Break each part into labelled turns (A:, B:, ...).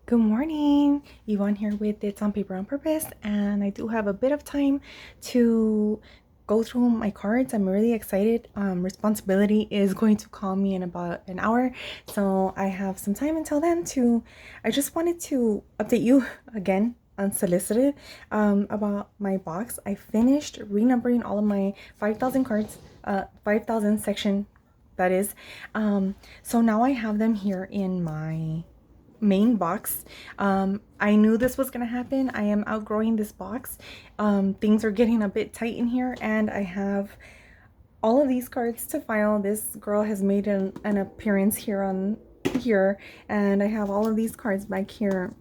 A: Good morning, Yvonne here with It's on Paper on Purpose, and I do have a bit of time to go through my cards. I'm really excited. Responsibility is going to call me in about an hour, so I have some time until then I just wanted to update you again unsolicited about my box. I finished renumbering all of my 5,000 cards, 5,000 section, that is. So now I have them here in my main box. I knew this was gonna happen. I am outgrowing this box. Things are getting a bit tight in here, and I have all of these cards to file. This girl has made an appearance here on here, and I have all of these cards back here.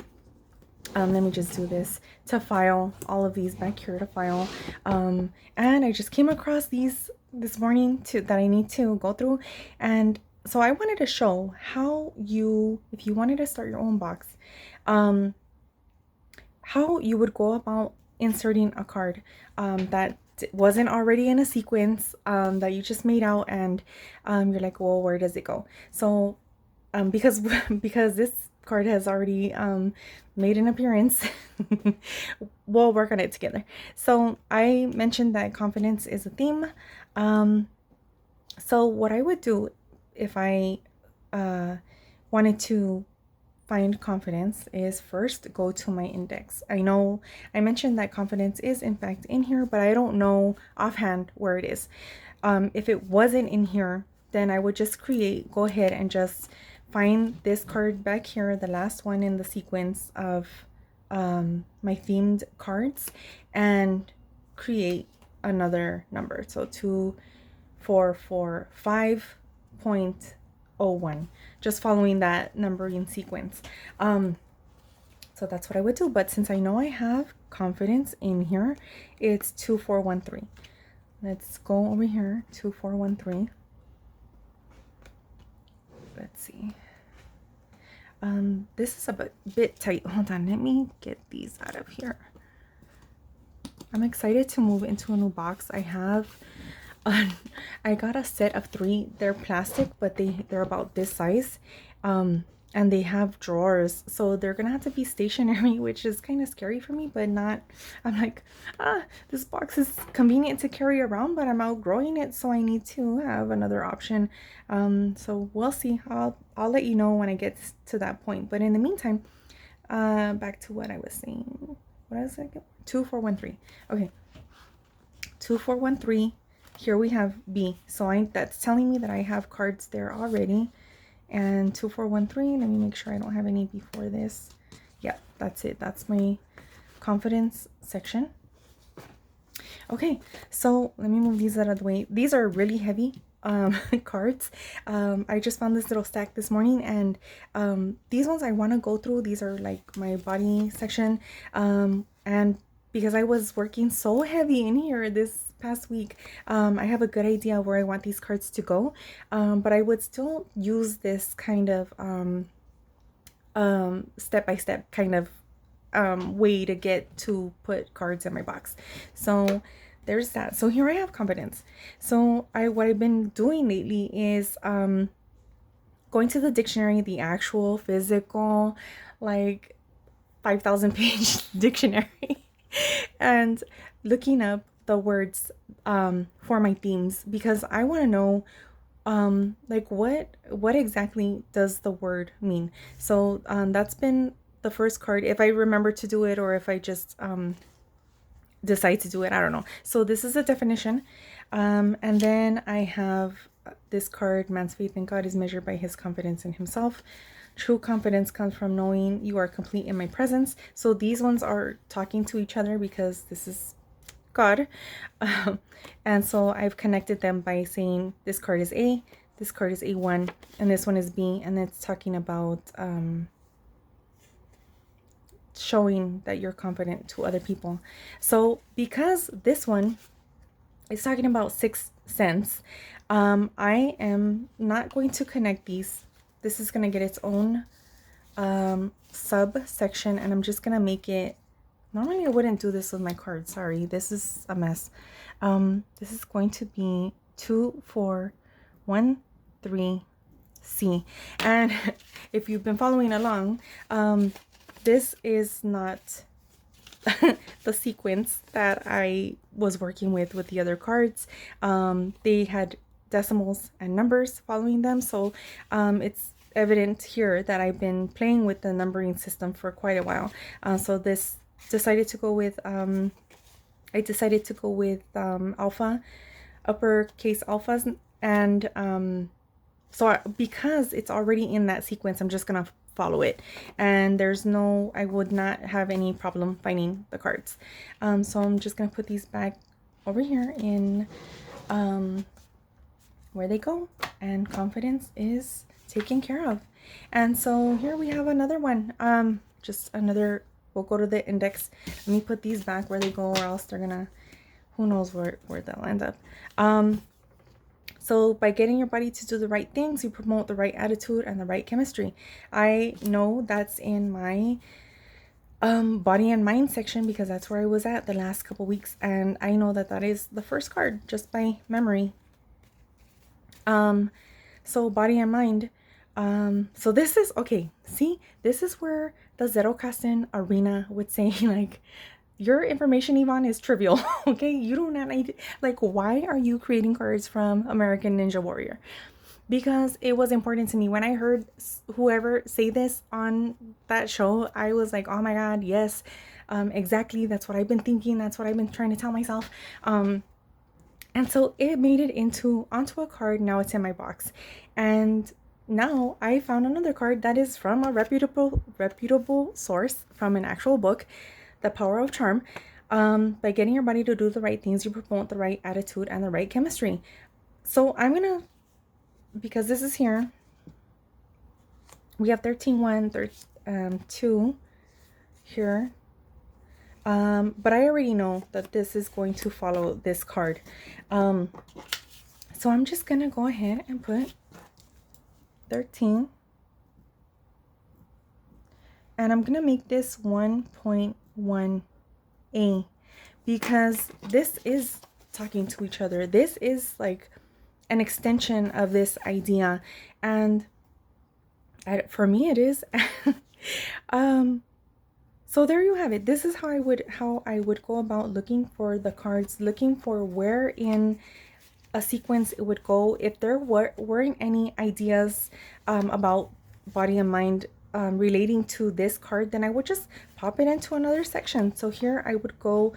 A: Let me just do this to file all of these back here to file. And I just came across these this morning that I need to go through, and so I wanted to show how if you wanted to start your own box, how you would go about inserting a card that wasn't already in a sequence, that you just made out, and you're like, well, where does it go? So because this card has already made an appearance, we'll work on it together. So I mentioned that confidence is a theme. So what I would do if I wanted to find confidence is first go to my index. I know I mentioned that confidence is in fact in here, but I don't know offhand where it is. If it wasn't in here, then I would just go ahead and just find this card back here, the last one in the sequence of my themed cards, and create another number. So 2445.01, just following that numbering sequence. So that's what I would do. But since I know I have confidence in here, it's 2413. Let's go over here, 2413. Let's see. This is a bit tight. Hold on, let me get these out of here. I'm excited to move into a new box. I got a set of 3. They're plastic, but they're about this size, and they have drawers, so they're gonna have to be stationary, which is kind of scary for me, but not. I'm like, this box is convenient to carry around, but I'm outgrowing it, so I need to have another option. So we'll see. I'll let you know when I get to that point. But in the meantime, back to what I was saying. What is it? 2413. Okay, 2413. Here we have B, so that's telling me that I have cards there already. And 2413, let me make sure I don't have any before this. Yeah, that's it. That's my confidence section. Okay, so let me move these out of the way. These are really heavy cards. I just found this little stack this morning, and these ones I want to go through. These are like my body section, and because I was working so heavy in here this past week, I have a good idea where I want these cards to go, but I would still use this kind of step-by-step kind of way to get to put cards in my box. So there's that. So here I have confidence. So what I've been doing lately is going to the dictionary, the actual physical, like 5,000 page dictionary, and looking up the words for my themes, because I want to know like what exactly does the word mean. So that's been the first card, if I remember to do it, or if I just decide to do it, I don't know. So this is a definition, and then I have this card, man's faith in God is measured by his confidence in himself. True confidence comes from knowing you are complete in my presence. So these ones are talking to each other because this is God. And so I've connected them by saying this card is A, this card is A1, and this one is B, and it's talking about showing that you're confident to other people. So because this one is talking about sixth sense, I am not going to connect these. This is going to get its own subsection, and I'm just going to make it. Normally I wouldn't do this with my cards. Sorry, this is a mess. This is going to be 2413C. And if you've been following along, this is not the sequence that I was working with the other cards. They had decimals and numbers following them, so it's evident here that I've been playing with the numbering system for quite a while. So this decided to go with I decided to go with alpha, uppercase alphas, and so because it's already in that sequence, I'm just gonna follow it, and I would not have any problem finding the cards. So I'm just gonna put these back over here in where they go, and confidence is taken care of. And so here we have another one, just another, we'll go to the index. Let me put these back where they go, or else they're gonna, who knows where they'll end up. So by getting your body to do the right things, you promote the right attitude and the right chemistry. I know that's in my body and mind section, because that's where I was at the last couple weeks, and I know that that is the first card just by memory. So body and mind. So this is, okay, see, this is where the Zettelkasten Arena would say, like, your information, Yvonne, is trivial. Okay, you do not need, like, why are you creating cards from American Ninja Warrior? Because it was important to me. When I heard whoever say this on that show, I was like, oh my god, yes, exactly, that's what I've been thinking, that's what I've been trying to tell myself. And so it made it onto a card. Now it's in my box, and now I found another card that is from a reputable source, from an actual book, The Power of Charm. By getting your body to do the right things, you promote the right attitude and the right chemistry. So I'm gonna, because this is here, we have 13-1, 2 here. But I already know that this is going to follow this card. So I'm just gonna go ahead and put 13, and I'm gonna make this 1.1a, because this is talking to each other. This is like an extension of this idea, and for me it is. So there you have it. This is how I would go about looking for the cards, looking for where in a sequence it would go. If there weren't any ideas about body and mind relating to this card, then I would just pop it into another section. So here I would go,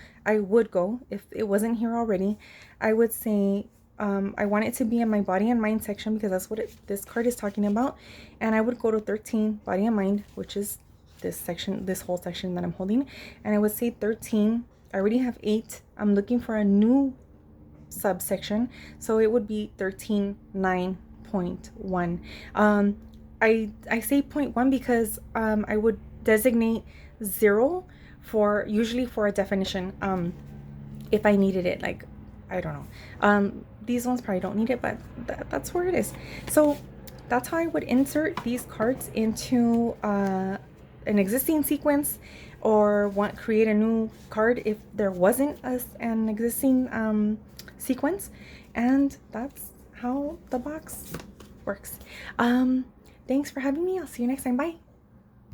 A: if it wasn't here already, I would say I want it to be in my body and mind section, because that's what this card is talking about. And I would go to 13, body and mind, which is this section, this whole section that I'm holding, and I would say 13. I already have 8. I'm looking for a new subsection, so it would be 13.9.1. I say 0.1 because I would designate 0 for, usually for a definition, if I needed it. Like, I don't know, these ones probably don't need it, but that's where it is. So that's how I would insert these cards into an existing sequence, or create a new card if there wasn't an existing sequence. And that's how the box works. Thanks for having me. I'll see you next time. Bye.